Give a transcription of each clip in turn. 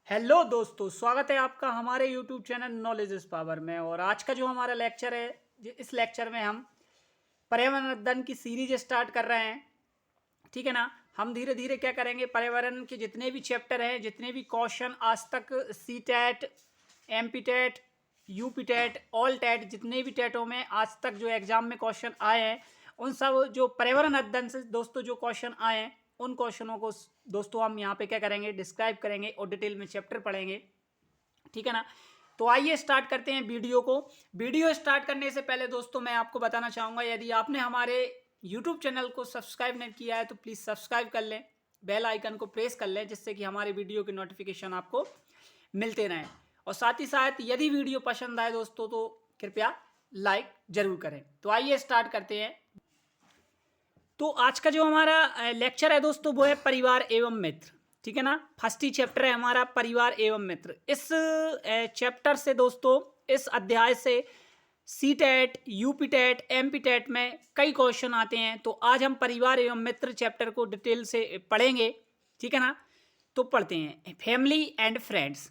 Hello दोस्तों, स्वागत है आपका हमारे YouTube channel knowledge is power में। और आज का जो हमारा लेक्चर है, इस लेक्चर में हम पर्यावरण अध्ययन की सीरीज स्टार्ट कर रहे हैं। ठीक है ना। हम धीरे धीरे क्या करेंगे, पर्यावरण के जितने भी चैप्टर हैं, जितने भी क्वेश्चन आज तक C TET, M P TET, U P TET, all TET, जितने भी टेटों में आज तक जो एग्जाम में क्वेश्चन आए हैं, उन सब जो पर्यावरण अध्ययन से दोस्तों जो क्वेश्चन आए हैं, उन क्वेश्चनों को दोस्तों हम यहाँ पे क्या करेंगे, डिस्क्राइब करेंगे और डिटेल में चैप्टर पढ़ेंगे। ठीक है ना। तो आइए स्टार्ट करते हैं वीडियो को। वीडियो स्टार्ट करने से पहले दोस्तों मैं आपको बताना चाहूँगा, यदि आपने हमारे यूट्यूब चैनल को सब्सक्राइब नहीं किया है तो प्लीज़ सब्सक्राइब कर लें, बेल आइकन को प्रेस कर लें, जिससे कि हमारे वीडियो के नोटिफिकेशन आपको मिलते रहें। और साथ ही साथ यदि वीडियो पसंद आए दोस्तों तो कृपया लाइक जरूर करें। तो आइए स्टार्ट करते हैं। तो आज का जो हमारा लेक्चर है दोस्तों वो है परिवार एवं मित्र। ठीक है ना। फर्स्ट ही चैप्टर है हमारा परिवार एवं मित्र। इस चैप्टर से दोस्तों, इस अध्याय से C TET, U P TET, M P TET में कई क्वेश्चन आते हैं। तो आज हम परिवार एवं मित्र चैप्टर को डिटेल से पढ़ेंगे। ठीक है ना। तो पढ़ते हैं। Family and friends.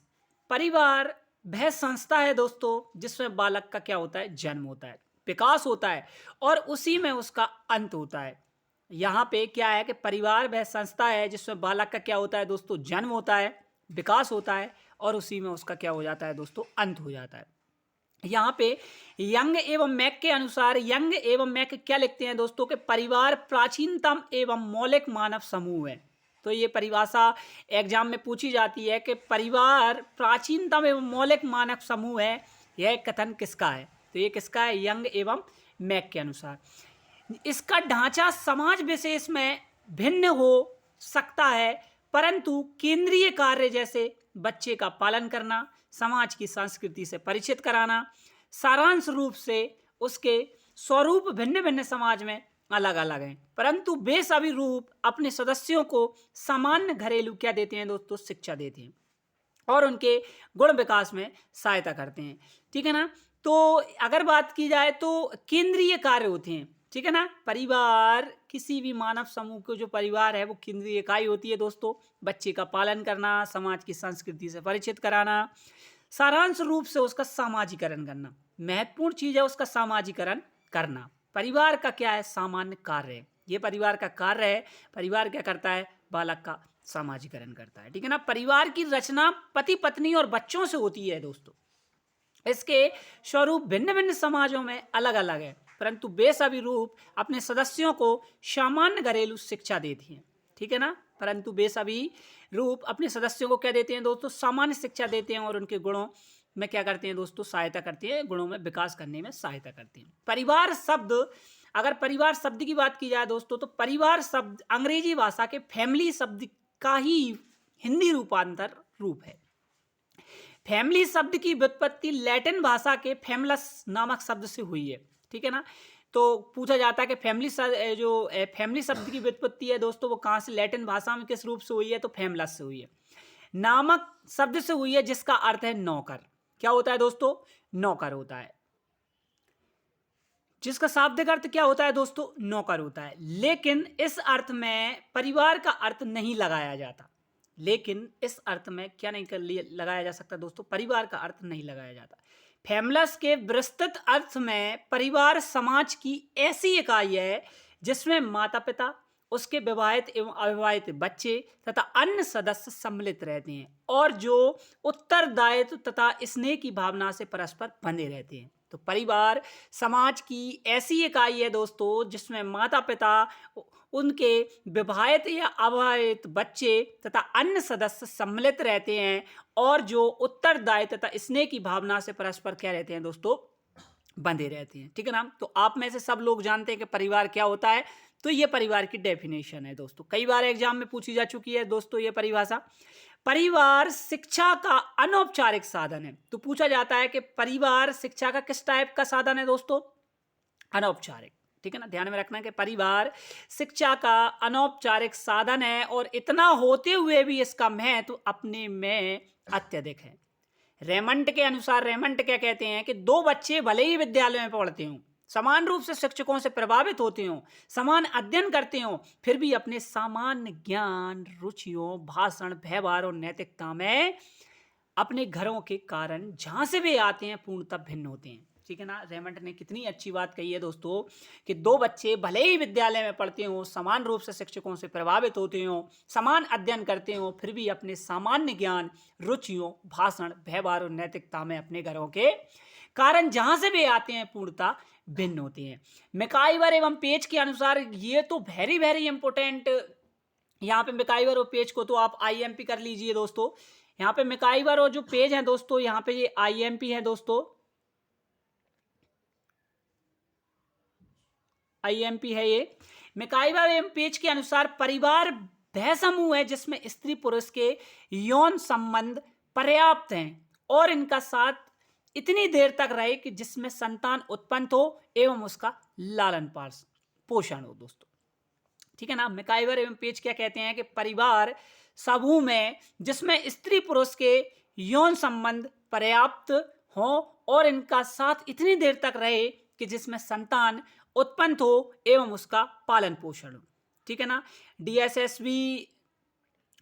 परिवार वह संस्था है दोस्तों जिसमें बालक का क्या होता है, जन्म होता है, विकास होता है और उसी में उसका अंत होता है। यहाँ पे क्या है कि परिवार वह संस्था है जिसमें बालक का क्या होता है दोस्तों, जन्म होता है, विकास होता है और उसी में उसका क्या हो जाता है दोस्तों, अंत हो जाता है। यहाँ पे यंग एवं मैक के अनुसार, यंग एवं मैक क्या लिखते हैं दोस्तों, कि परिवार प्राचीनतम एवं मौलिक मानव समूह है। तो ये परिभाषा एग्जाम में पूछी जाती है कि परिवार प्राचीनतम एवं मौलिक मानव समूह है। यह कथन किसका है? तो ये किसका है? यंग एवं मैक के अनुसार। इसका ढांचा समाज विशेष में भिन्न हो सकता है, परंतु केंद्रीय कार्य जैसे बच्चे का पालन करना, समाज की संस्कृति से परिचित कराना, सारांश रूप से उसके स्वरूप भिन्न भिन्न समाज में अलग अलग हैं, परंतु वे सभी रूप अपने सदस्यों को सामान्य घरेलू क्या देते हैं दोस्तों, शिक्षा देते हैं और उनके गुण विकास में सहायता करते हैं। ठीक है ना। तो अगर बात की जाए तो केंद्रीय कार्य होते हैं। ठीक है ना। परिवार, किसी भी मानव समूह को जो परिवार है वो केंद्रीय इकाई होती है दोस्तों। बच्चे का पालन करना, समाज की संस्कृति से परिचित कराना, सारांश रूप से उसका सामाजिकरण करना। महत्वपूर्ण चीज है उसका सामाजिकरण करना। परिवार का क्या है? सामान्य कार्य है। ये परिवार का कार्य है। परिवार क्या करता है? बालक का सामाजिकरण करता है। ठीक है ना। परिवार की रचना पति पत्नी और बच्चों से होती है दोस्तों। इसके स्वरूप भिन्न भिन्न समाजों में अलग अलग है, परंतु वे सभी रूप अपने सदस्यों को सामान्य घरेलू शिक्षा देती हैं। ठीक है ना। परंतु वे सभी रूप अपने सदस्यों को क्या देते हैं दोस्तों? सामान्य शिक्षा देते हैं और उनके गुणों में क्या करते हैं दोस्तों? सहायता करती है, गुणों में विकास करने में सहायता करती हैं। परिवार शब्द, अगर परिवार शब्द की बात की जाए दोस्तों, तो परिवार शब्द अंग्रेजी भाषा के फैमिली शब्द का ही हिंदी रूपांतर रूप है। फैमिली शब्द की व्युत्पत्ति लैटिन भाषा के फैमलस नामक शब्द से हुई है। ठीक है ना। तो पूछा जाता है कि फैमिली शब्द की व्युत्पत्ति है दोस्तों, वो कहाँ से, लैटिन भाषा में किस रूप से हुई है? तो फैमलस से हुई है। नामक शब्द से हुई है जिसका अर्थ है नौकर। क्या होता है दोस्तों? नौकर होता है। जिसका शाब्दिक अर्थ क्या होता है दोस्तों? नौकर होता है। लेकिन इस अर्थ में परिवार का अर्थ नहीं लगाया जाता। लेकिन इस अर्थ में क्या नहीं कर लिए लगाया जा सकता दोस्तों? परिवार का अर्थ नहीं लगाया जाता। फैमलस के विस्तृत अर्थ में परिवार समाज की ऐसी इकाई है जिसमें माता पिता, उसके विवाहित एवं अविवाहित बच्चे तथा अन्य सदस्य सम्मिलित रहते हैं और जो उत्तरदायित्व तथा स्नेह की भावना से परस्पर बंधे रहते हैं। तो परिवार समाज की ऐसी इकाई है दोस्तों जिसमें माता पिता, उनके विवाहित या अविवाहित बच्चे तथा अन्य सदस्य सम्मिलित रहते हैं और जो उत्तरदायित्व तथा स्नेह की भावना से परस्पर क्या रहते हैं दोस्तों? बंधे रहते हैं। ठीक है ना। तो आप में से सब लोग जानते हैं कि परिवार क्या होता है। तो ये परिवार की डेफिनेशन है दोस्तों, कई बार एग्जाम में पूछी जा चुकी है दोस्तों ये परिभाषा। परिवार शिक्षा का अनौपचारिक साधन है। तो पूछा जाता है कि परिवार शिक्षा का किस टाइप का साधन है दोस्तों? अनौपचारिक। ठीक है ना। ध्यान में रखना कि परिवार शिक्षा का अनौपचारिक साधन है और इतना होते हुए भी इसका महत्व अपने में अत्यधिक है। रेमंड के अनुसार, रेमंड क्या कहते हैं कि दो बच्चे भले ही विद्यालय में पढ़ते हों, समान रूप से शिक्षकों से प्रभावित होते हो, समान अध्ययन करते हो, फिर भी अपने सामान्य ज्ञान, रुचियों, भाषण, व्यवहार और नैतिकता में अपने घरों के कारण जहां से वे आते हैं पूर्णतः भिन्न होते हैं। ठीक है ना। रेमंड ने कितनी अच्छी बात कही है दोस्तों कि दो बच्चे भले ही विद्यालय में पढ़ते हो, समान रूप से शिक्षकों से प्रभावित होते हो, समान अध्ययन करते हो, फिर भी अपने सामान्य ज्ञान, रुचियों, भाषण, व्यवहार और नैतिकता में अपने घरों के कारण जहां से वे आते हैं पूर्णतः भिन्न होते हैं। मैकाइवर एवं पेज के अनुसार ये तो वेरी वेरी इंपोर्टेंट, यहाँ पे मैकाइवर और पेज को तो आप आईएमपी कर लीजिए दोस्तों। यहाँ पे मैकाइवर और जो पेज है दोस्तों, यहाँ पे ये आईएमपी है दोस्तों, आईएमपी है ये। मैकाइवर एवं पेज के अनुसार परिवार वह समूह है जिसमें स्त्री पुरुष के यौन संबंध पर्याप्त हैं और इनका साथ इतनी देर तक रहे कि जिसमें संतान उत्पन्न हो एवं उसका लालन पोषण हो दोस्तों। ठीक है ना। मैकाइवर एवं पेज क्या कहते हैं कि परिवार समूह में जिसमें स्त्री पुरुष के यौन संबंध पर्याप्त हो और इनका साथ इतनी देर तक रहे कि जिसमें संतान उत्पन्न हो एवं उसका पालन पोषण हो। ठीक है ना। डीएसएसबी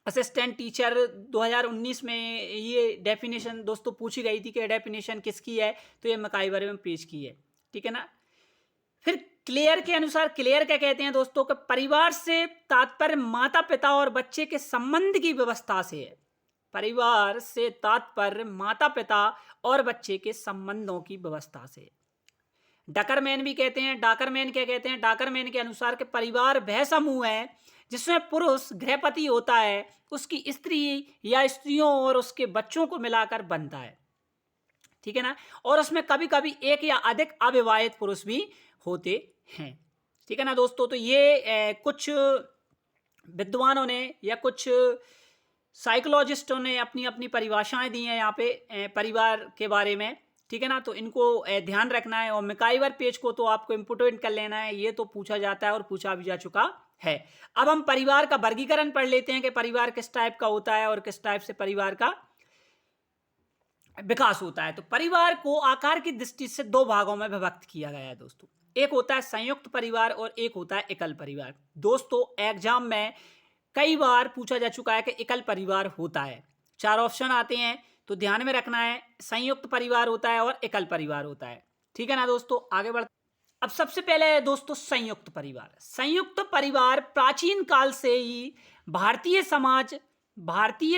असिस्टेंट टीचर 2019 में ये डेफिनेशन दोस्तों पूछी गई थी कि डेफिनेशन किसकी है, तो ये मैकाइवर एवं पेज की है। ठीक है ना। फिर क्लेयर के अनुसार, क्लेयर क्या कहते हैं दोस्तों कि परिवार से तात्पर्य माता पिता और बच्चे के संबंध की व्यवस्था से है। परिवार से तात्पर्य माता पिता और बच्चे के संबंधों की व्यवस्था से। डकरमैन भी कहते हैं, डाकरमैन क्या कहते हैं, डाकरमैन के अनुसार कि परिवार वह समूह है जिसमें पुरुष गृहपति होता है, उसकी स्त्री या स्त्रियों और उसके बच्चों को मिलाकर बनता है। ठीक है ना। और उसमें कभी कभी एक या अधिक अविवाहित पुरुष भी होते हैं। ठीक है ना दोस्तों। तो ये कुछ विद्वानों ने या कुछ साइकोलॉजिस्टों ने अपनी अपनी परिभाषाएं दी हैं यहाँ पे परिवार के बारे में। ठीक है ना। तो इनको ध्यान रखना है। और मैकाइवर पेज को तो आपको इम्पोर्टेंट कर लेना है, ये तो पूछा जाता है और पूछा भी जा चुका है। अब हम परिवार का वर्गीकरण पढ़ लेते हैं कि परिवार किस टाइप का होता है और किस टाइप से परिवार का विकास होता है। तो परिवार को आकार की दृष्टि से दो भागों में विभक्त किया गया है दोस्तों। एक होता है संयुक्त परिवार और एक होता है एकल परिवार। दोस्तों एग्जाम में कई बार पूछा जा चुका है कि एकल परिवार होता है। 4 ऑप्शन आते हैं, तो ध्यान में रखना है, संयुक्त परिवार होता है और एकल परिवार होता है। ठीक है ना दोस्तों। आगे बढ़, अब सबसे पहले है दोस्तों संयुक्त परिवार। संयुक्त परिवार प्राचीन काल से ही भारतीय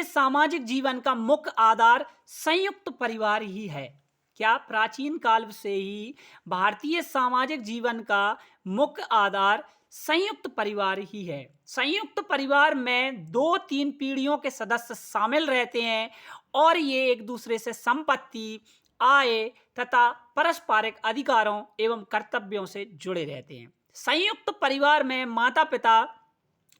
सामाजिक जीवन का मुख्य आधार संयुक्त परिवार ही है। क्या? प्राचीन काल से ही भारतीय सामाजिक जीवन का मुख्य आधार संयुक्त परिवार ही है। संयुक्त परिवार में 2-3 पीढ़ियों के सदस्य शामिल रहते हैं और ये एक दूसरे से संपत्ति, आय तथा पारस्परिक अधिकारों एवं कर्तव्यों से जुड़े रहते हैं। संयुक्त परिवार में माता पिता,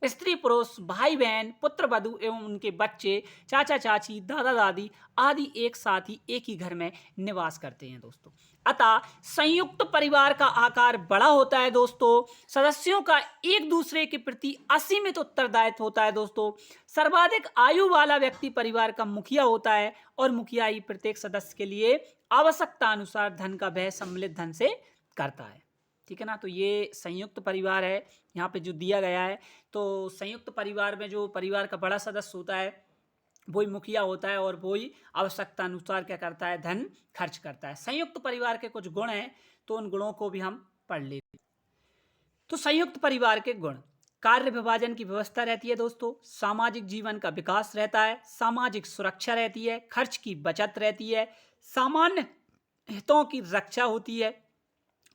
स्त्री पुरुष, भाई बहन, पुत्र वधू एवं उनके बच्चे, चाचा चाची, दादा दादी आदि एक साथ ही एक ही घर में निवास करते हैं दोस्तों। अतः संयुक्त परिवार का आकार बड़ा होता है दोस्तों। सदस्यों का एक दूसरे के प्रति असीमित उत्तरदायित्व होता है दोस्तों। सर्वाधिक आयु वाला व्यक्ति परिवार का मुखिया होता है और मुखिया ही प्रत्येक सदस्य के लिए आवश्यकता अनुसार धन का व्यय सम्मिलित धन से करता है। ठीक है ना। तो ये संयुक्त परिवार है यहाँ पे जो दिया गया है। तो संयुक्त परिवार में जो परिवार का बड़ा सदस्य होता है वही मुखिया होता है और वही आवश्यकता अनुसार क्या करता है, धन खर्च करता है। संयुक्त परिवार के कुछ गुण हैं, तो उन गुणों को भी हम पढ़ लेते हैं। तो संयुक्त परिवार के गुण: कार्य विभाजन की व्यवस्था रहती है दोस्तों, सामाजिक जीवन का विकास रहता है, सामाजिक सुरक्षा रहती है, खर्च की बचत रहती है, सामान्य हितों की रक्षा होती है,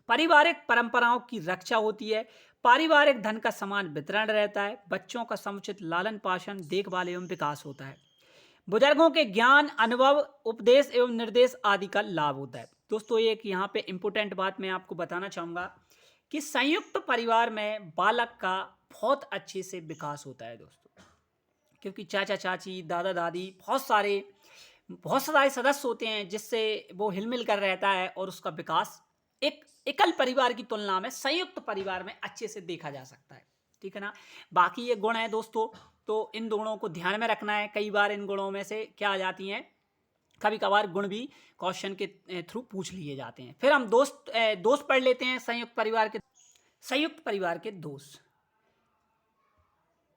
पारिवारिक परंपराओं की रक्षा होती है, पारिवारिक धन का समान वितरण रहता है, बच्चों का समुचित लालन पालन, देखभाल एवं विकास होता है, बुजुर्गों के ज्ञान, अनुभव, उपदेश एवं निर्देश आदि का लाभ होता है। दोस्तों एक यहाँ पे इंपोर्टेंट बात मैं आपको बताना चाहूँगा कि संयुक्त परिवार में बालक का बहुत अच्छे से विकास होता है दोस्तों, क्योंकि चाचा चाची, दादा दादी, बहुत सारे सदस्य होते हैं जिससे वो हिलमिल कर रहता है और उसका विकास एक एकल परिवार की तुलना में संयुक्त परिवार में अच्छे से देखा जा सकता है। ठीक है ना। बाकी ये गुण है दोस्तों, तो इन दोनों को ध्यान में रखना है। कई बार इन गुणों में से क्या आ जाती हैं, कभी कभार गुण भी क्वेश्चन के थ्रू पूछ लिए जाते हैं। फिर हम दोस्त पढ़ लेते हैं। संयुक्त परिवार के दोष।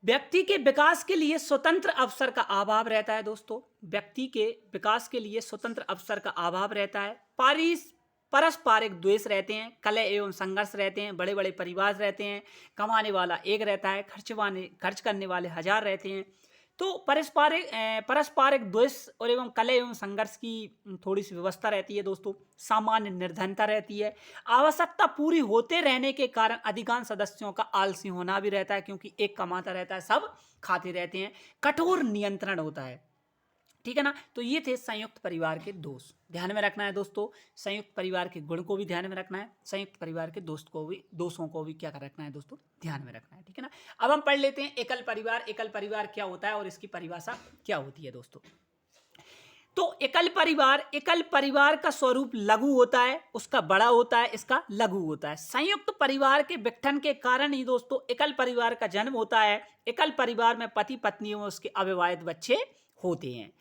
व्यक्ति के विकास के लिए स्वतंत्र अवसर का अभाव रहता है दोस्तों। व्यक्ति के विकास के लिए स्वतंत्र अवसर का अभाव रहता है। पारस्परिक द्वेष रहते हैं, कलह एवं संघर्ष रहते हैं, बड़े बड़े परिवार रहते हैं, कमाने वाला एक रहता है, खर्च करने वाले 1000 रहते हैं। तो पारस्परिक द्वेष और एवं कलह एवं संघर्ष की थोड़ी सी व्यवस्था रहती है दोस्तों। सामान्य निर्धनता रहती है। आवश्यकता पूरी होते रहने के कारण अधिकांश सदस्यों का आलसी होना भी रहता है, क्योंकि एक कमाता रहता है, सब खाते रहते हैं। कठोर नियंत्रण होता है, ठीक है ना। तो ये थे संयुक्त परिवार के दोष। ध्यान में रखना है दोस्तों, संयुक्त परिवार के गुण को भी ध्यान में रखना है, संयुक्त परिवार के दोषों को भी क्या कर रखना है दोस्तों, ध्यान में रखना है, ठीक है ना। अब हम पढ़ लेते हैं एकल परिवार। एकल परिवार क्या होता है और इसकी परिभाषा क्या होती है दोस्तों। तो एकल परिवार का स्वरूप लघु होता है, उसका बड़ा होता है, इसका लघु होता है। संयुक्त परिवार के विघटन के कारण ही दोस्तों एकल परिवार का जन्म होता है। एकल परिवार में पति पत्नी और उसके अविवाहित बच्चे होते हैं।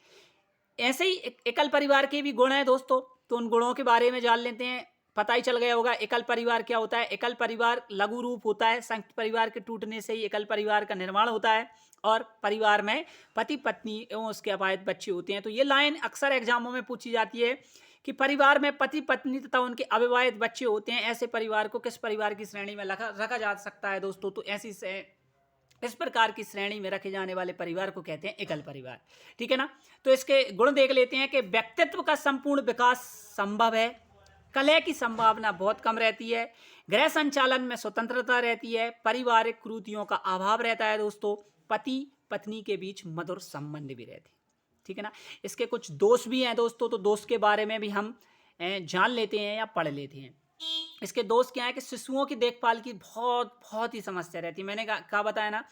ऐसे ही एकल परिवार के भी गुण हैं दोस्तों, तो उन गुणों के बारे में जान लेते हैं। पता ही चल गया होगा एकल परिवार क्या होता है। एकल परिवार लघु रूप होता है। संयुक्त परिवार के टूटने से ही एकल परिवार का निर्माण होता है और परिवार में पति पत्नी एवं उसके अविवाहित बच्चे होते हैं। तो ये लाइन अक्सर एग्जामों में पूछी जाती है कि परिवार में पति पत्नी तथा उनके अविवाहित बच्चे होते हैं, ऐसे परिवार को किस परिवार की श्रेणी में रखा जा सकता है दोस्तों। तो इस प्रकार की श्रेणी में रखे जाने वाले परिवार को कहते हैं एकल परिवार, ठीक है ना। तो इसके गुण देख लेते हैं कि व्यक्तित्व का संपूर्ण विकास संभव है, कलह की संभावना बहुत कम रहती है, गृह संचालन में स्वतंत्रता रहती है, पारिवारिक कुरीतियों का अभाव रहता है दोस्तों, पति पत्नी के बीच मधुर संबंध भी रहते हैं, ठीक है ना। इसके कुछ दोष भी हैं दोस्तों, तो दोष के बारे में भी हम जान लेते हैं या पढ़ लेते हैं। इसके दोष क्या है कि शिशुओं की देखभाल की बहुत ही समस्या रहती है। मैंने कहा बताया ना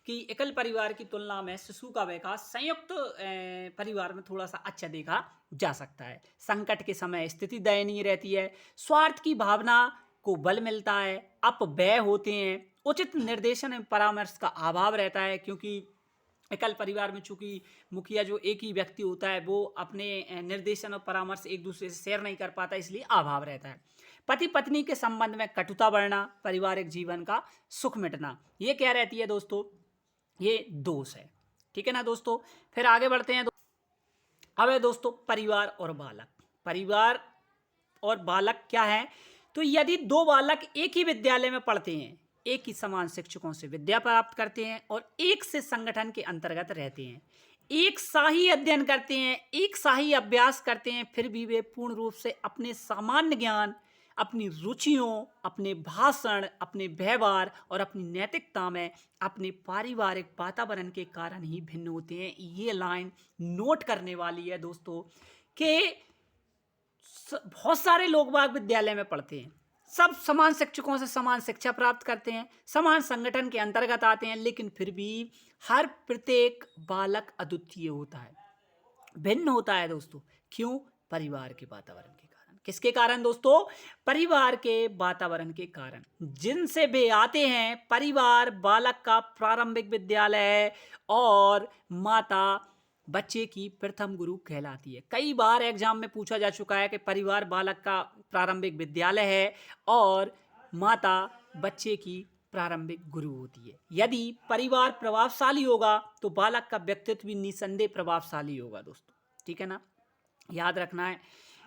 कि एकल परिवार की तुलना में शिशु का विकास संयुक्त परिवार में थोड़ा सा अच्छा देखा जा सकता है। संकट के समय स्थिति दयनीय रहती है, स्वार्थ की भावना को बल मिलता है, अपव्यय होते हैं, उचित निर्देशन एवं परामर्श का अभाव रहता है, क्योंकि एकल परिवार में चूंकि मुखिया जो एक ही व्यक्ति होता है वो अपने निर्देशन और परामर्श एक दूसरे से शेयर नहीं कर पाता, इसलिए अभाव रहता है। पति पत्नी के संबंध में कटुता बढ़ना, पारिवारिक जीवन का सुख मिटना, ये क्या रहती है दोस्तों, ये दोष है, ठीक है ना दोस्तों। फिर आगे बढ़ते हैं। अब है दोस्तों परिवार और बालक। परिवार और बालक क्या है, तो यदि दो बालक एक ही विद्यालय में पढ़ते हैं, एक ही समान शिक्षकों से विद्या प्राप्त करते हैं और एक से संगठन के अंतर्गत रहते हैं, एक सा ही अध्ययन करते हैं, एक सा ही अभ्यास करते हैं, फिर भी वे पूर्ण रूप से अपने सामान्य ज्ञान, अपनी रुचियों, अपने भाषण, अपने व्यवहार और अपनी नैतिकता में अपने पारिवारिक वातावरण के कारण ही भिन्न होते हैं। ये लाइन नोट करने वाली है दोस्तों कि बहुत सारे लोग बाग विद्यालय में पढ़ते हैं, सब समान शिक्षकों से समान शिक्षा प्राप्त करते हैं, समान संगठन के अंतर्गत आते हैं, लेकिन फिर भी हर प्रत्येक बालक अद्वितीय होता है, भिन्न होता है दोस्तों। क्यों? परिवार के वातावरण के कारण। किसके कारण दोस्तों? परिवार के वातावरण के कारण। जिनसे वे आते हैं, परिवार बालक का प्रारंभिक विद्यालय है और माता बच्चे की प्रथम गुरु कहलाती है। कई बार एग्जाम में पूछा जा चुका है कि परिवार बालक का प्रारंभिक विद्यालय है और माता बच्चे की प्रारंभिक गुरु होती है। यदि परिवार प्रभावशाली होगा तो बालक का व्यक्तित्व भी निसंदेह प्रभावशाली होगा दोस्तों, ठीक है ना, याद रखना है।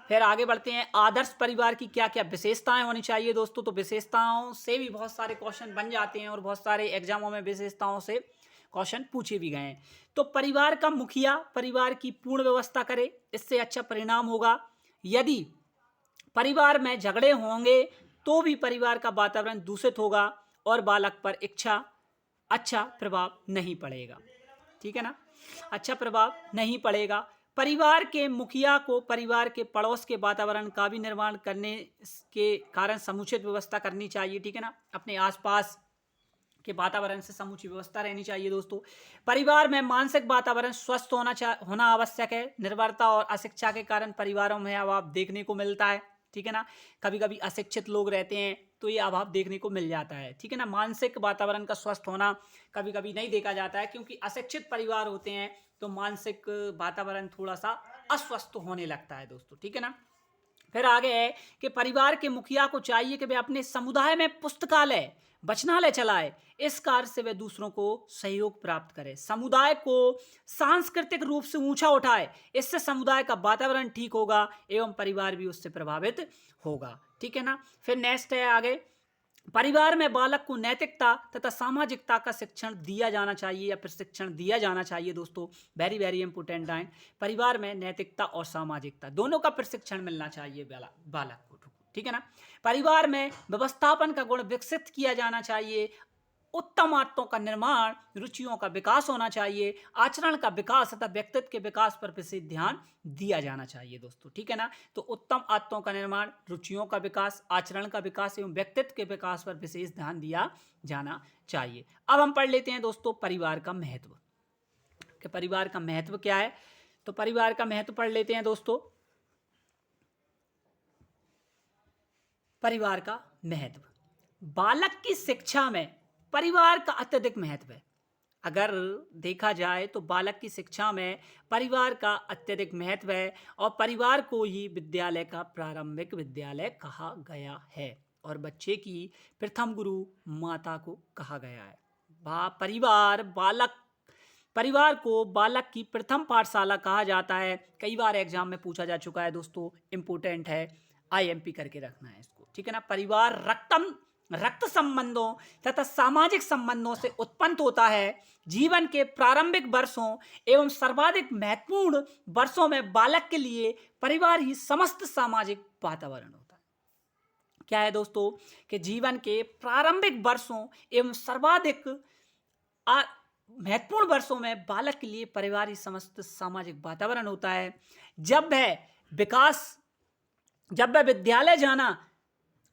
फिर आगे बढ़ते हैं। आदर्श परिवार की क्या क्या विशेषताएं होनी चाहिए दोस्तों। तो विशेषताओं से भी बहुत सारे क्वेश्चन बन जाते हैं और बहुत सारे एग्जामों में विशेषताओं से क्वेश्चन पूछे भी गए हैं। तो परिवार का मुखिया परिवार की पूर्ण व्यवस्था करे, इससे अच्छा परिणाम होगा। यदि परिवार में झगड़े होंगे तो भी परिवार का वातावरण दूषित होगा और बालक पर अच्छा प्रभाव नहीं पड़ेगा, ठीक है ना, अच्छा प्रभाव नहीं पड़ेगा। परिवार के मुखिया को परिवार के पड़ोस के वातावरण का भी निर्माण करने के कारण समुचित व्यवस्था करनी चाहिए, ठीक है ना, अपने आसपास के वातावरण से समुची व्यवस्था रहनी चाहिए दोस्तों। परिवार में मानसिक वातावरण स्वस्थ होना आवश्यक है। निर्भरता और अशिक्षा के कारण परिवारों में अभाव देखने को मिलता है, ठीक है ना, कभी कभी अशिक्षित लोग रहते हैं तो ये अभाव देखने को मिल जाता है, ठीक है ना। मानसिक वातावरण का स्वस्थ होना कभी कभी नहीं देखा जाता है, क्योंकि अशिक्षित परिवार होते हैं तो मानसिक वातावरण थोड़ा सा अस्वस्थ होने लगता है दोस्तों, ठीक है ना। फिर आगे है कि परिवार के मुखिया को चाहिए कि वे अपने समुदाय में पुस्तकालय, वाचनालय चलाए। इस कार्य से वे दूसरों को सहयोग प्राप्त करे, समुदाय को सांस्कृतिक रूप से ऊंचा उठाए। इससे समुदाय का वातावरण ठीक होगा एवं परिवार भी उससे प्रभावित होगा, ठीक है ना। फिर नेक्स्ट है आगे, परिवार में बालक को नैतिकता तथा सामाजिकता का शिक्षण दिया जाना चाहिए या प्रशिक्षण दिया जाना चाहिए दोस्तों। वेरी वेरी इंपोर्टेंट है, परिवार में नैतिकता और सामाजिकता दोनों का प्रशिक्षण मिलना चाहिए बालक को, ठीक है ना। परिवार में व्यवस्थापन का गुण विकसित किया जाना चाहिए, उत्तम आदतों का निर्माण, रुचियों का विकास होना चाहिए, आचरण का विकास तथा व्यक्तित्व के विकास पर विशेष ध्यान दिया जाना चाहिए दोस्तों, ठीक है ना। तो उत्तम आदतों का निर्माण, रुचियों का विकास, आचरण का विकास एवं व्यक्तित्व के विकास पर विशेष ध्यान दिया जाना चाहिए। अब हम पढ़ लेते हैं दोस्तों परिवार का महत्व, कि परिवार का महत्व क्या है। तो परिवार का महत्व पढ़ लेते हैं दोस्तों। परिवार का महत्व, बालक की शिक्षा में परिवार का अत्यधिक महत्व है। अगर देखा जाए तो बालक की शिक्षा में परिवार का अत्यधिक महत्व है और परिवार को ही विद्यालय का प्रारंभिक विद्यालय कहा गया है और बच्चे की प्रथम गुरु माता को कहा गया है। परिवार को बालक की प्रथम पाठशाला कहा जाता है। कई बार एग्जाम में पूछा जा चुका है दोस्तों, इंपोर्टेंट है, IMP करके रखना है इसको, ठीक है ना। परिवार रक्त संबंधों तथा सामाजिक संबंधों से उत्पन्न होता है। जीवन के प्रारंभिक वर्षों एवं सर्वाधिक महत्वपूर्ण वर्षों में बालक के लिए परिवार ही समस्त सामाजिक वातावरण होता है। क्या है दोस्तों, कि जीवन के प्रारंभिक वर्षों एवं सर्वाधिक महत्वपूर्ण वर्षों में बालक के लिए परिवार ही समस्त सामाजिक वातावरण होता है। जब वह विद्यालय जाना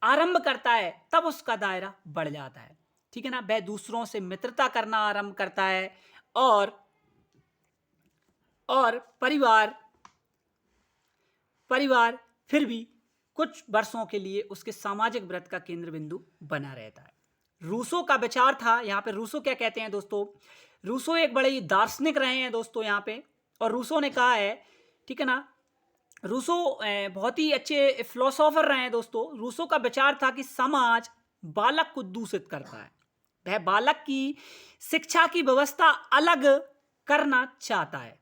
आरंभ करता है तब उसका दायरा बढ़ जाता है, ठीक है ना। वह दूसरों से मित्रता करना आरंभ करता है और परिवार फिर भी कुछ वर्षों के लिए उसके सामाजिक व्रत का केंद्र बिंदु बना रहता है। रूसो का विचार था, यहाँ पे रूसो क्या कहते हैं दोस्तों, रूसो एक बड़े ही दार्शनिक रहे हैं दोस्तों यहाँ पे, और रूसो ने कहा है, ठीक है ना, रूसो बहुत ही अच्छे फिलोसोफर रहे हैं दोस्तों। रूसो का विचार था कि समाज बालक को दूषित करता है, वह बालक की शिक्षा की व्यवस्था अलग करना चाहता है।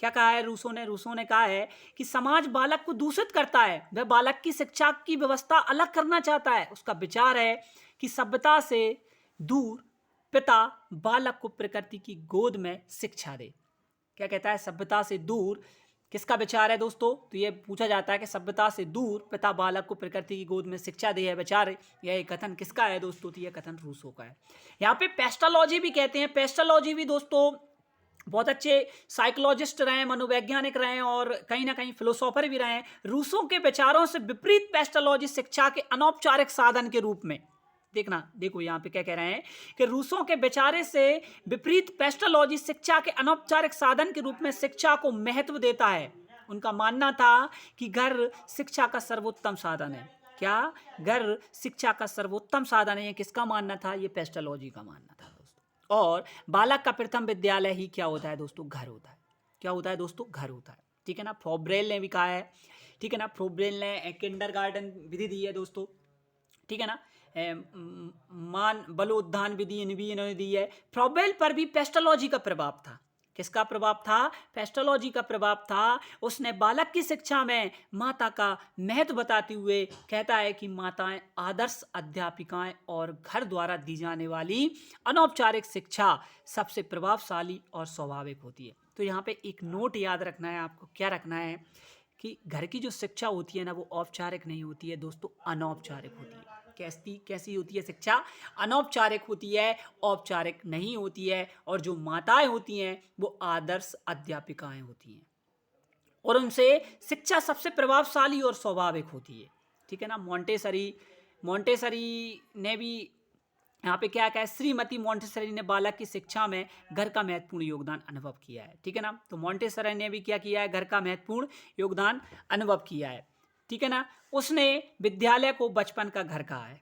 क्या कहा है रूसो ने कहा है कि समाज बालक को दूषित करता है, वह बालक की शिक्षा की व्यवस्था अलग करना चाहता है। उसका विचार है कि सभ्यता से दूर पिता बालक को प्रकृति की गोद में शिक्षा दे। क्या कहता है, सभ्यता से दूर, किसका विचार है दोस्तों, तो ये पूछा जाता है कि सभ्यता से दूर पिता बालक को प्रकृति की गोद में शिक्षा दे है विचार, यह कथन किसका है दोस्तों, तो यह कथन रूसो का है। यहाँ पे पेस्टालॉजी भी कहते हैं, पेस्टालॉजी भी दोस्तों बहुत अच्छे साइकोलॉजिस्ट रहे, मनोवैज्ञानिक रहे और कहीं ना कहीं फिलोसोफर भी रहे। रूसो के विचारों से विपरीत पेस्टालॉजी शिक्षा के अनौपचारिक साधन के रूप में, देखो यहाँ पे क्या कह रहे हैं कि रूसो के विचारे से विपरीत पेस्टालॉजी शिक्षा के अनौपचारिक साधन के रूप में शिक्षा को महत्व देता है। उनका मानना था कि घर शिक्षा का सर्वोत्तम साधन है। क्या घर शिक्षा का सर्वोत्तम साधन है, किसका मानना था, ये पेस्टालॉजी का मानना था दोस्तों। और बालक का प्रथम विद्यालय ही क्या होता है दोस्तों, घर होता है। क्या होता है दोस्तों, घर होता है, ठीक है ना। फ्रोबेल ने भी कहा है, ठीक है ना, फ्रोबेल ने किंडरगार्टन विधि दी है दोस्तों, ठीक है ना, मान बलोद्यान विधि इन्होंने दी है। फ्रोबेल पर भी पेस्टालॉजी का प्रभाव था। किसका प्रभाव था, पेस्टालॉजी का प्रभाव था। उसने बालक की शिक्षा में माता का महत्व बताते हुए कहता है कि माताएं आदर्श अध्यापिकाएं और घर द्वारा दी जाने वाली अनौपचारिक शिक्षा सबसे प्रभावशाली और स्वाभाविक होती है। तो यहाँ पे एक नोट याद रखना है आपको, क्या रखना है कि घर की जो शिक्षा होती है ना, वो औपचारिक नहीं होती है दोस्तों, अनौपचारिक होती है। कैसी होती है शिक्षा, अनौपचारिक होती है, औपचारिक नहीं होती है। और जो माताएं होती हैं वो आदर्श अध्यापिकाएं होती हैं और उनसे शिक्षा सबसे प्रभावशाली और स्वाभाविक होती है, ठीक है ना। मॉन्टेसरी ने भी यहाँ पे क्या कहा है, श्रीमती मॉन्टेसरी ने बालक की शिक्षा में घर का महत्वपूर्ण योगदान अनुभव किया है, ठीक है ना। तो मॉन्टेसरी ने भी क्या किया है, घर का महत्वपूर्ण योगदान अनुभव किया है, ठीक है ना। उसने विद्यालय को बचपन का घर कहा है।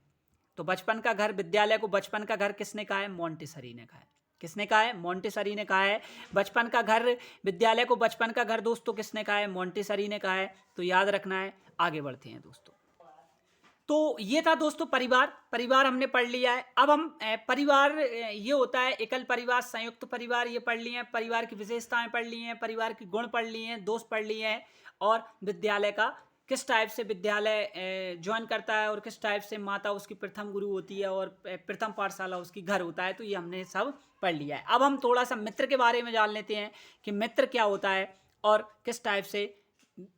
तो बचपन का घर, विद्यालय को बचपन का घर किसने कहा है, मॉन्टेसरी ने कहा है, किसने कहा है? मोंटेसरी ने कहा है। बचपन का घर, विद्यालय को बचपन का घर दोस्तों किसने कहा है? मोंटेसरी ने कहा है। तो याद रखना है। आगे बढ़ते हैं दोस्तों। तो ये था दोस्तों परिवार हमने पढ़ लिया है। अब हम परिवार ये होता है एकल परिवार, संयुक्त परिवार, ये पढ़ लिए हैं। परिवार की विशेषताएं पढ़ ली हैं, परिवार के गुण पढ़ लिए हैं, दोष पढ़ लिए हैं, और विद्यालय का किस टाइप से विद्यालय ज्वाइन करता है और किस टाइप से माता उसकी प्रथम गुरु होती है और प्रथम पाठशाला उसकी घर होता है। तो ये हमने सब पढ़ लिया है। अब हम थोड़ा सा मित्र के बारे में जान लेते हैं कि मित्र क्या होता है और किस टाइप से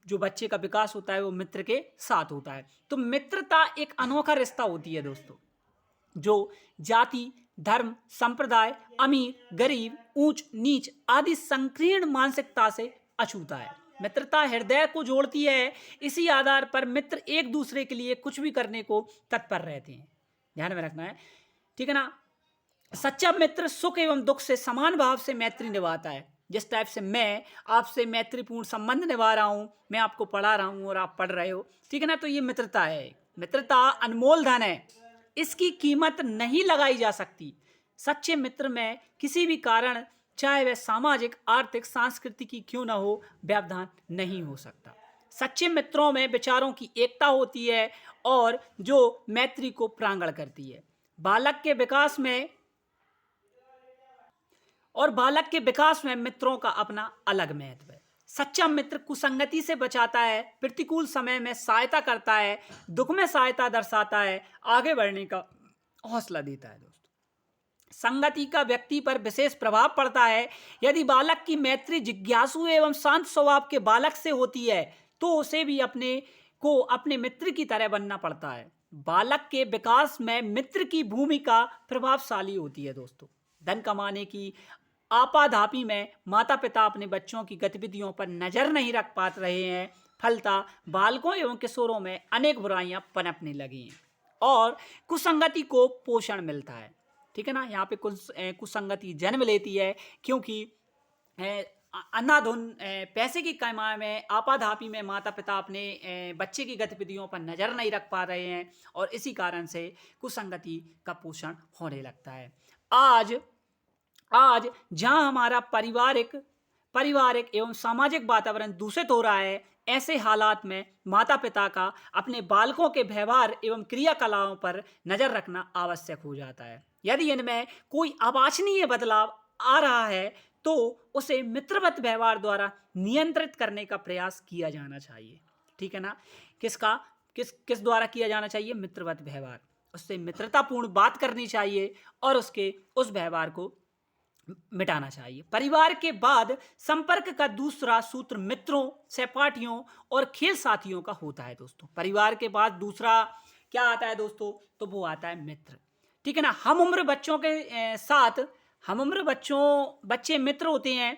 जो बच्चे का विकास होता है वो मित्र के साथ होता है। तो मित्रता एक अनोखा रिश्ता होती है दोस्तों, जो जाति, धर्म, संप्रदाय, अमीर, गरीब, ऊंच नीच आदि संकीर्ण मानसिकता से अछूता है। मित्रता हृदय को जोड़ती है। इसी आधार पर मित्र एक दूसरे के लिए कुछ भी करने को तत्पर रहते हैं। ध्यान में रखना है, ठीक है ना। सच्चा मित्र सुख एवं दुख से समान भाव से मैत्री निभाता है। जिस टाइप से मैं आपसे मैत्रीपूर्ण संबंध निभा रहा हूं, मैं आपको पढ़ा रहा हूं और आप पढ़ रहे हो, ठीक है ना। तो ये मित्रता है। मित्रता अनमोल धन है, इसकी कीमत नहीं लगाई जा सकती। सच्चे मित्र में किसी भी कारण, चाहे वह सामाजिक, आर्थिक, सांस्कृतिक क्यों ना हो, व्यवधान नहीं हो सकता। सच्चे मित्रों में विचारों की एकता होती है और जो मैत्री को प्रांगण करती है। बालक के विकास में मित्रों का अपना अलग महत्व है। सच्चा मित्र कुसंगति से बचाता है, प्रतिकूल समय में सहायता करता है, दुख में सहायता दर्शाता है, आगे बढ़ने का हौसला देता है दोस्तों। संगति का व्यक्ति पर विशेष प्रभाव पड़ता है। यदि बालक की मैत्री जिज्ञासु एवं शांत स्वभाव के बालक से होती है तो उसे भी अपने मित्र की तरह बनना पड़ता है। बालक के विकास में मित्र की भूमिका प्रभावशाली होती है दोस्तों। धन कमाने की आपाधापी में माता पिता अपने बच्चों की गतिविधियों पर नजर नहीं रख पा रहे हैं। फलता बालकों एवं किशोरों में अनेक बुराइयां पनपने लगी हैं और कुसंगति को पोषण मिलता है, ठीक है ना। यहाँ पे कुसंगति जन्म लेती है क्योंकि अंधाधुन पैसे की कमाई में, आपाधापी में माता पिता अपने बच्चे की गतिविधियों पर नजर नहीं रख पा रहे हैं और इसी कारण से कुसंगति का पोषण होने लगता है। आज जहां हमारा पारिवारिक एवं सामाजिक वातावरण दूषित हो रहा है, ऐसे हालात में माता पिता का अपने बालकों के व्यवहार एवं क्रियाकलापों पर नजर रखना आवश्यक हो जाता है। यदि इनमें कोई अवांछनीय बदलाव आ रहा है तो उसे मित्रवत व्यवहार द्वारा नियंत्रित करने का प्रयास किया जाना चाहिए, ठीक है ना। किस द्वारा किया जाना चाहिए? मित्रवत व्यवहार। उससे मित्रतापूर्ण बात करनी चाहिए और उस व्यवहार को मिटाना चाहिए। परिवार के बाद संपर्क का दूसरा सूत्र मित्रों, सहपाठियों और खेल साथियों का होता है दोस्तों। परिवार के बाद दूसरा क्या आता है दोस्तों? तो वो आता है मित्र, ठीक है ना। हम उम्र बच्चों के साथ बच्चे मित्र होते हैं।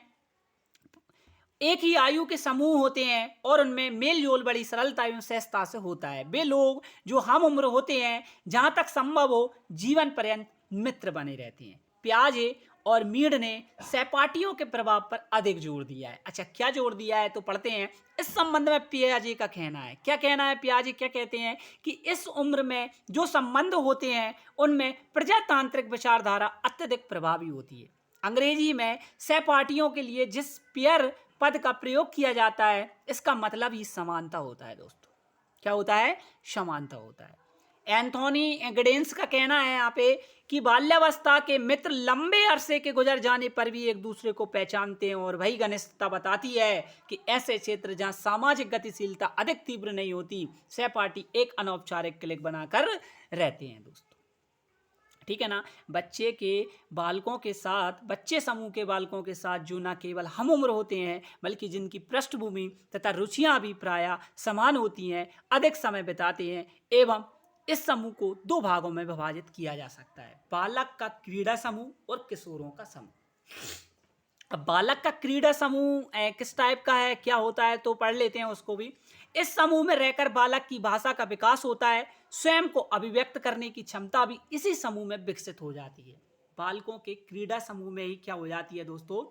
एक ही आयु के समूह होते हैं और उनमें मेल जोल बड़ी सरलता एवं सहजता से होता है। वे लोग जो हम उम्र होते हैं, जहां तक संभव हो जीवन पर्यंत मित्र बने रहते हैं। पियाजे और मीड ने सहपाठियों के प्रभाव पर अधिक जोर दिया है। अच्छा, क्या जोर दिया है तो पढ़ते हैं। इस संबंध में पियाजे का कहना है, क्या कहना है? पियाजे क्या कहते हैं कि इस उम्र में जो संबंध होते हैं उनमें प्रजातांत्रिक विचारधारा अत्यधिक प्रभावी होती है। अंग्रेजी में सहपाठियों के लिए जिस पियर पद का प्रयोग किया जाता है, इसका मतलब ही समानता होता है दोस्तों। क्या होता है? समानता होता है। एंथोनी गिडेंस का कहना है यहाँ पे कि बाल्यावस्था के मित्र लंबे अरसे के गुजर जाने पर भी एक दूसरे को पहचानते हैं और वही घनिष्ठता बताती है कि ऐसे क्षेत्र जहाँ सामाजिक गतिशीलता अधिक तीव्र नहीं होती, सहपाठी एक अनौपचारिक क्लिक बनाकर रहते हैं दोस्तों, ठीक है ना। बच्चे समूह के बालकों के साथ जो न केवल हम उम्र होते हैं बल्कि जिनकी पृष्ठभूमि तथा रुचियां भी प्रायः समान होती हैं, अधिक समय बिताते हैं एवं इस समूह को दो भागों में विभाजित किया जा सकता है, बालक का क्रीड़ा समूह और किशोरों का समूह। अब बालक का क्रीड़ा समूह किस टाइप का है, क्या होता है तो पढ़ लेते हैं उसको भी। इस समूह में रहकर बालक की भाषा का विकास होता है, स्वयं को अभिव्यक्त करने की क्षमता भी इसी समूह में विकसित हो जाती है। बालकों के क्रीड़ा समूह में ही क्या हो जाती है दोस्तों?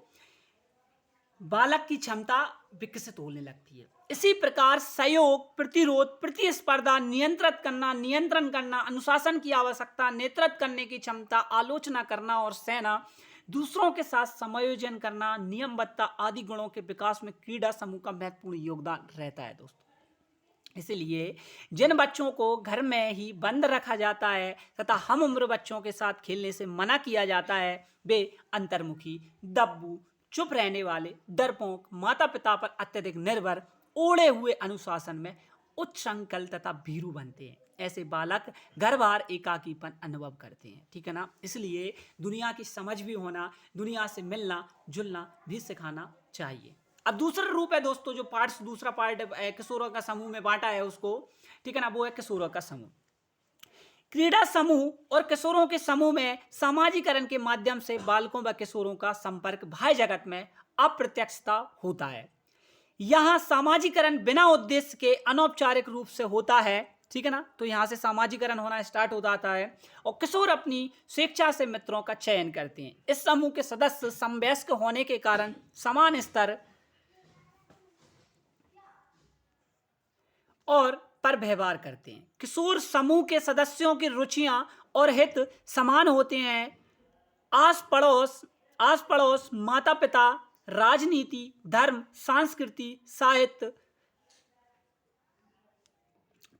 बालक की क्षमता विकसित होने लगती है। इसी प्रकार सहयोग, प्रतिरोध, प्रतिस्पर्धा, नियंत्रण करना, अनुशासन की आवश्यकता, नेतृत्व करने की क्षमता, आलोचना करना और सहना, दूसरों के साथ समायोजन करना, नियमबद्धता आदि गुणों के विकास में क्रीड़ा समूह का महत्वपूर्ण योगदान रहता है दोस्तों। इसलिए जिन बच्चों को घर में ही बंद रखा जाता है तथा हम उम्र बच्चों के साथ खेलने से मना किया जाता है, वे अंतर्मुखी, दब्बू, चुप रहने वाले, डरपोक, माता पिता पर अत्यधिक निर्भर, ओढ़े हुए अनुशासन में उच्चृंखल तथा भीरू बनते हैं। ऐसे बालक घर बार एकाकीपन अनुभव करते हैं, ठीक है ना। इसलिए दुनिया की समझ भी होना, दुनिया से मिलना जुलना भी सिखाना चाहिए। अब दूसरा रूप है दोस्तों, जो दूसरा पार्ट किशोरों का समूह में बांटा है उसको, ठीक है ना, वो है किशोरों का समूह। क्रीड़ा समूह और किशोरों के समूह में सामाजिकरण के माध्यम से बालकों व किशोरों का संपर्क बाह्य जगत में अप्रत्यक्षता होता है। यहाँ सामाजिकरण बिना उद्देश्य के अनौपचारिक रूप से होता है, ठीक है ना। तो यहाँ से सामाजिकरण होना स्टार्ट हो जाता है और किशोर अपनी स्वेच्छा से मित्रों का चयन करते हैं। इस समूह के सदस्य समवयस्क होने के कारण समान स्तर और पर व्यवहार करते हैं। किशोर समूह के सदस्यों की रुचियां और हित समान होते हैं। आस पड़ोस, माता पिता, राजनीति, धर्म, संस्कृति, साहित्य,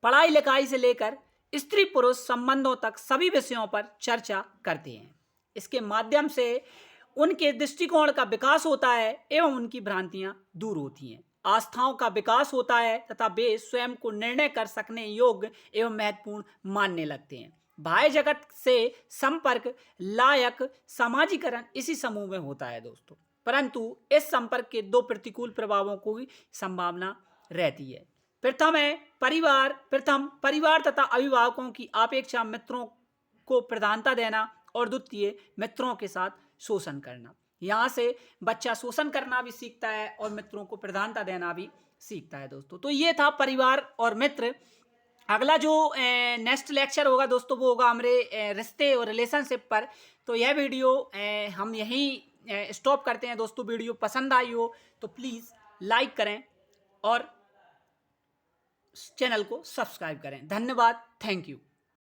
पढ़ाई लिखाई से लेकर स्त्री पुरुष संबंधों तक सभी विषयों पर चर्चा करते हैं। इसके माध्यम से उनके दृष्टिकोण का विकास होता है एवं उनकी भ्रांतियां दूर होती हैं। आस्थाओं का विकास होता है तथा वे स्वयं को निर्णय कर सकने योग्य एवं महत्वपूर्ण मानने लगते हैं। बाह्य जगत से संपर्क लायक सामाजिकरण इसी समूह में होता है दोस्तों, परंतु इस संपर्क के दो प्रतिकूल प्रभावों की संभावना रहती है। प्रथम परिवार तथा अभिभावकों की अपेक्षा मित्रों को प्रधानता देना और द्वितीय मित्रों के साथ शोषण करना। यहाँ से बच्चा शोषण करना भी सीखता है और मित्रों को प्रधानता देना भी सीखता है दोस्तों। तो ये था परिवार और मित्र। अगला जो नेक्स्ट लेक्चर होगा दोस्तों वो होगा हमारे रिश्ते और रिलेशनशिप पर। तो यह वीडियो हम यहीं स्टॉप करते हैं दोस्तों। वीडियो पसंद आई हो तो प्लीज़ लाइक करें और चैनल को सब्सक्राइब करें। धन्यवाद, थैंक यू।